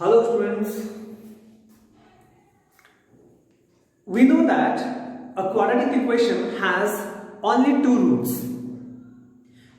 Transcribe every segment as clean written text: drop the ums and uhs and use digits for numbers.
Hello students, we know that a quadratic equation has only two roots.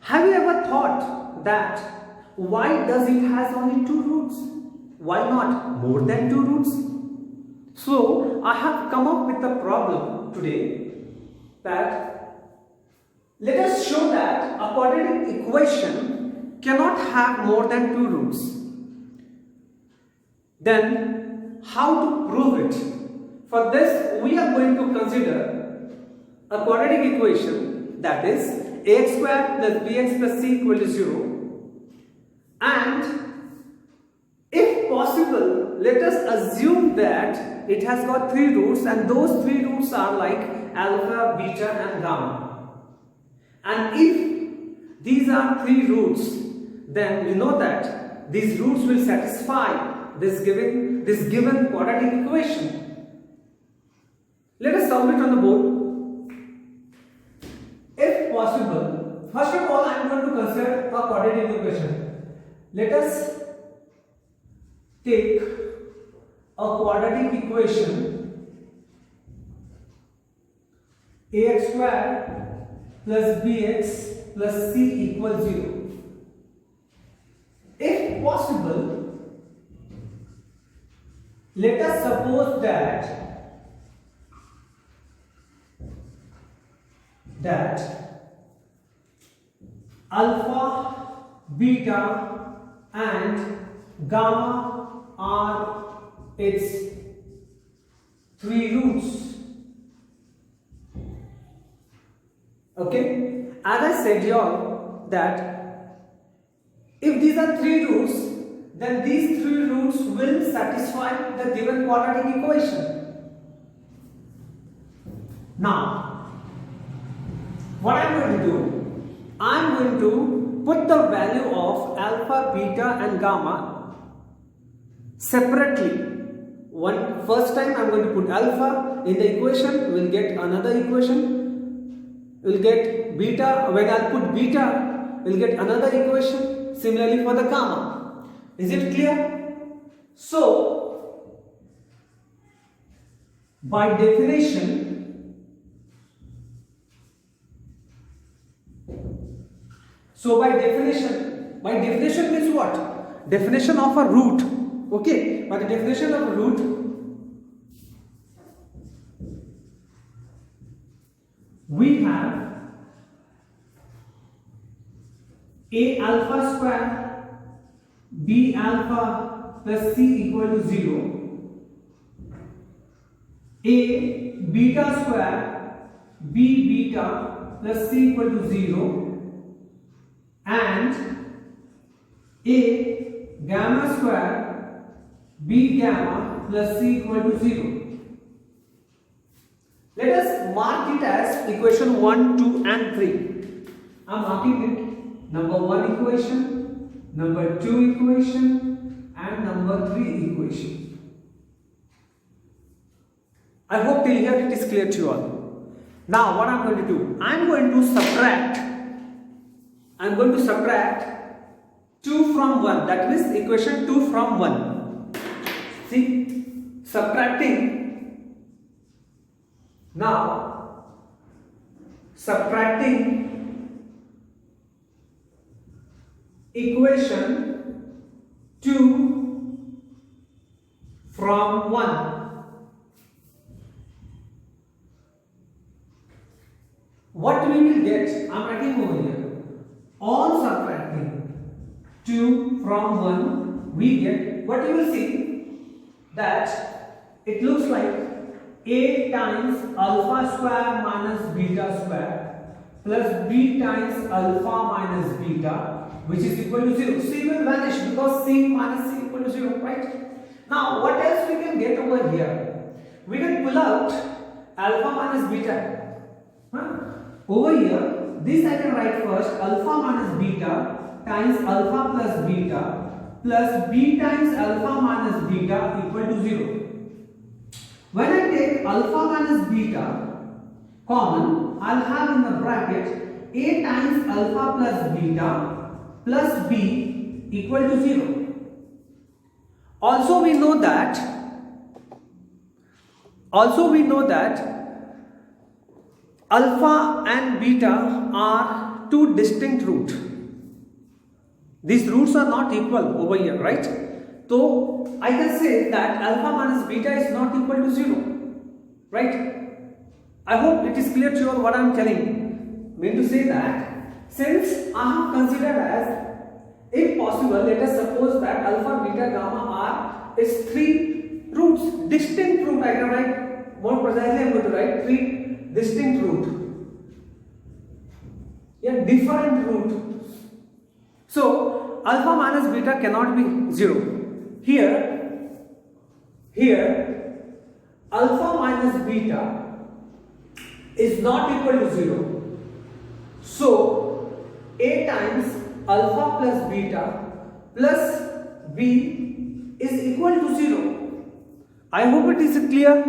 Have you ever thought that why does it has only two roots? Why not more than two roots? So I have come up with a problem today that let us show that a quadratic equation cannot have more than two roots. Then how to prove it? For this we are going to consider a quadratic equation, that is ax square plus bx plus c equal to 0, and if possible let us assume that it has got three roots, and those three roots are like alpha, beta and gamma. And if these are three roots, then we know that these roots will satisfy this given quadratic equation. Let us solve it on the board. If possible, first of all I am going to consider a quadratic equation. Let us take a quadratic equation ax square plus bx plus c equals 0. If possible, let us suppose that alpha, beta and gamma are its three roots. Okay, as I said y'all that if these are three roots, then these three roots will satisfy the given quadratic equation. Now, what I am going to do, I am going to put the value of alpha, beta and gamma separately. First time I am going to put alpha in the equation, we will get another equation, we will get beta. When I will put beta, we will get another equation. Similarly for the gamma. Is it clear? So, by definition, means what? Definition of a root. Okay, by the definition of a root, we have a alpha square b alpha plus c equal to 0, a beta square b beta plus c equal to 0, and a gamma square b gamma plus c equal to 0. Let us mark it as equation 1, 2 and 3. I am marking it number 1 equation, number 2 equation and number 3 equation. I hope till here it is clear to you all. Now what I am going to do, I am going to subtract 2 from 1, that means equation 2 from 1. See, subtracting. Now subtracting equation 2 from 1. What we will get, I am writing over here, on subtracting 2 from 1, we get, what you will see, that it looks like a times alpha square minus beta square plus b times alpha minus beta, which is equal to 0. C will vanish because c minus c equal to 0, right? Now what else we can get over here? We can pull out alpha minus beta. Over here, this I can write first, alpha minus beta times alpha plus beta plus b times alpha minus beta equal to 0. When I take alpha minus beta common, I will have in the bracket a times alpha plus beta plus b equal to 0. Also we know that alpha and beta are two distinct roots. These roots are not equal over here, right? So I can say that alpha minus beta is not equal to 0, right? I hope it is clear to you all what I am telling. Mean to say that since I have considered as, if possible, let us suppose that alpha, beta, gamma are is three roots, distinct root. I can write more precisely. I am going to write three distinct root. Yeah, different root. So alpha minus beta cannot be 0. Here alpha minus beta is not equal to 0. So A times alpha plus beta plus B is equal to 0. I hope it is clear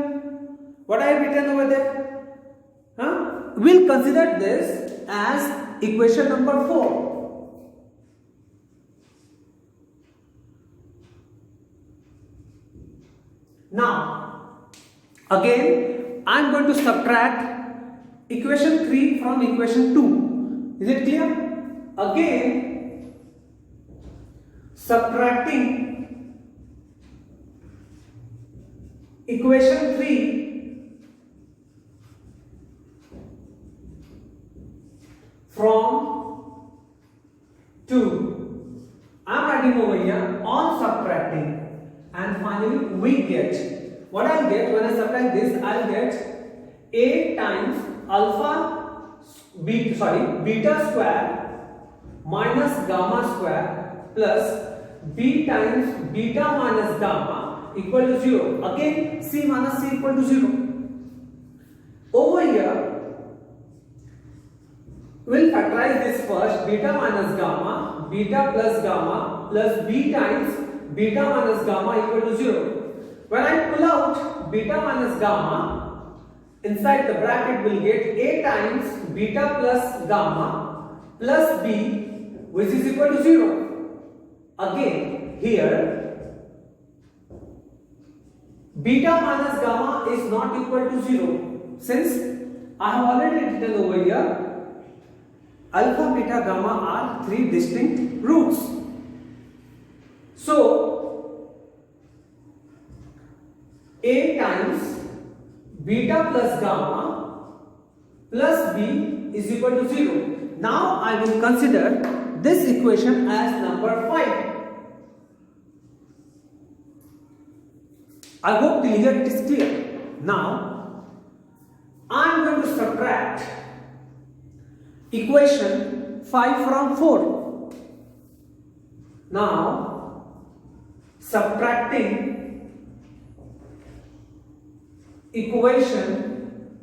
what I have written over there. We'll consider this as equation number 4. Now, again, I am going to subtract equation 3 from equation 2. Is it clear? Again, subtracting equation 3 from 2. I am writing over here on subtracting. And finally we get, what I'll get when I subtract this, I'll get A times beta square minus gamma square plus B times beta minus gamma equal to 0. Again C minus C equal to 0. Over here we'll factorize this first, beta minus gamma, beta plus gamma plus B times beta minus gamma equal to 0. When I pull out beta minus gamma, inside the bracket will get A times beta plus gamma plus B, which is equal to 0. Again, here beta minus gamma is not equal to 0. Since I have already written over here, alpha, beta, gamma are three distinct roots. So A times beta plus gamma plus B is equal to 0. Now I will consider this equation as number 5. I hope till here it is clear. Now I am going to subtract equation 5 from 4. Now subtracting equation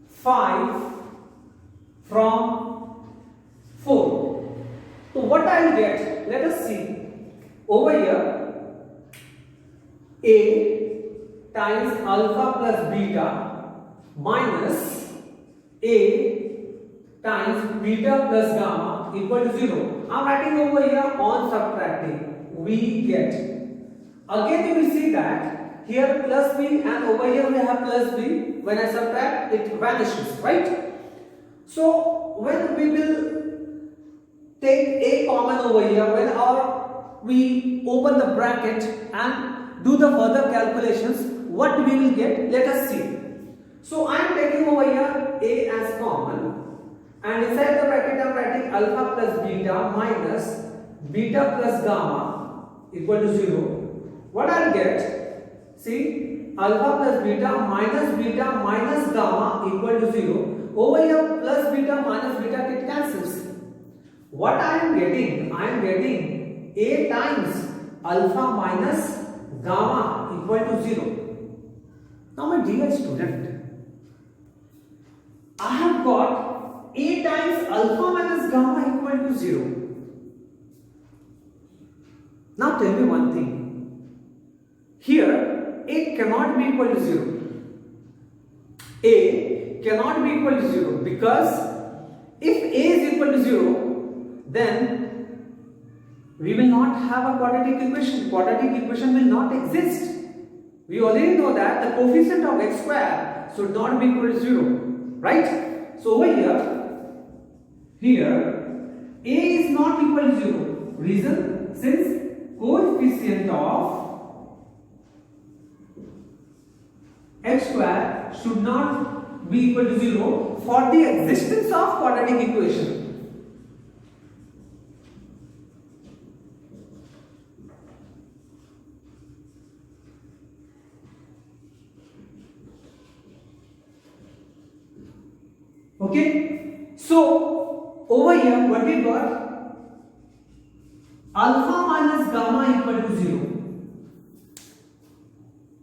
5 from 4. So what I will get, let us see. Over here, A times alpha plus beta minus A times beta plus gamma equal to 0. I am writing over here on subtracting. We get, again you will see that here plus B and over here we have plus B. When I subtract, it vanishes, right? So when we will take A common over here, when we open the bracket and do the further calculations, what we will get, let us see. So I am taking over here A as common, and inside the bracket I am writing alpha plus beta minus beta plus gamma equal to 0. What I will get, see, alpha plus beta minus gamma equal to 0. Over here plus beta minus beta it cancels. What I am getting A times alpha minus gamma equal to 0. Now my dear student, I have got A times alpha minus gamma equal to 0. Now tell me one thing. Here A cannot be equal to 0. A cannot be equal to 0 because if A is equal to 0, then we will not have a quadratic equation. Quadratic equation will not exist. We already know that the coefficient of x square should not be equal to 0, right? So over here a is not equal to 0. Reason, since coefficient of x square should not be equal to 0 for the existence of quadratic equation. Okay, so over here what we got? Alpha minus gamma equal to 0.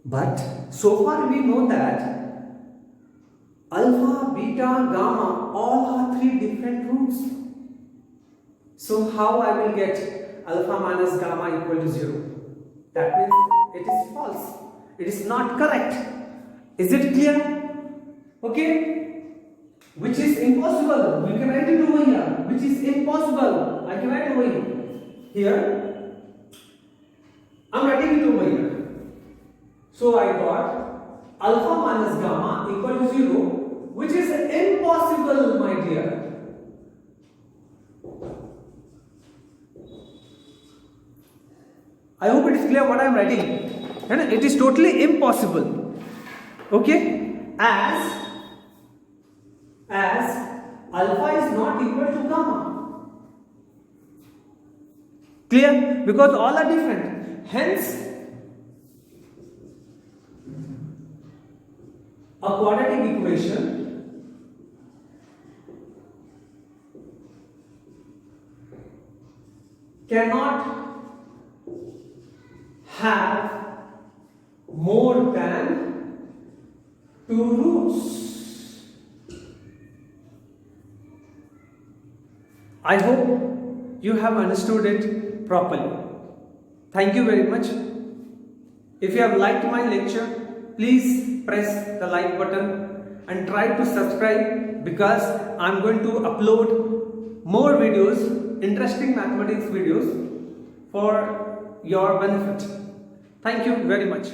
But so far we know that alpha, beta, gamma all are 3 different roots. So how I will get alpha minus gamma equal to 0? That means it is false. It is not correct. Is it clear? Okay. Which is impossible. We can write it over here. Which is impossible. I can write over here. Here, I am writing it over here. So I got alpha minus gamma equal to 0, which is impossible, my dear. I hope it is clear what I am writing. And it is totally impossible. Okay? As alpha is not equal to gamma. Clear? Because all are different. Hence, a quadratic equation cannot have more than 2 roots. I hope you have understood it properly. Thank you very much. If you have liked my lecture, please press the like button and try to subscribe, because I am going to upload more videos, interesting mathematics videos for your benefit. Thank you very much.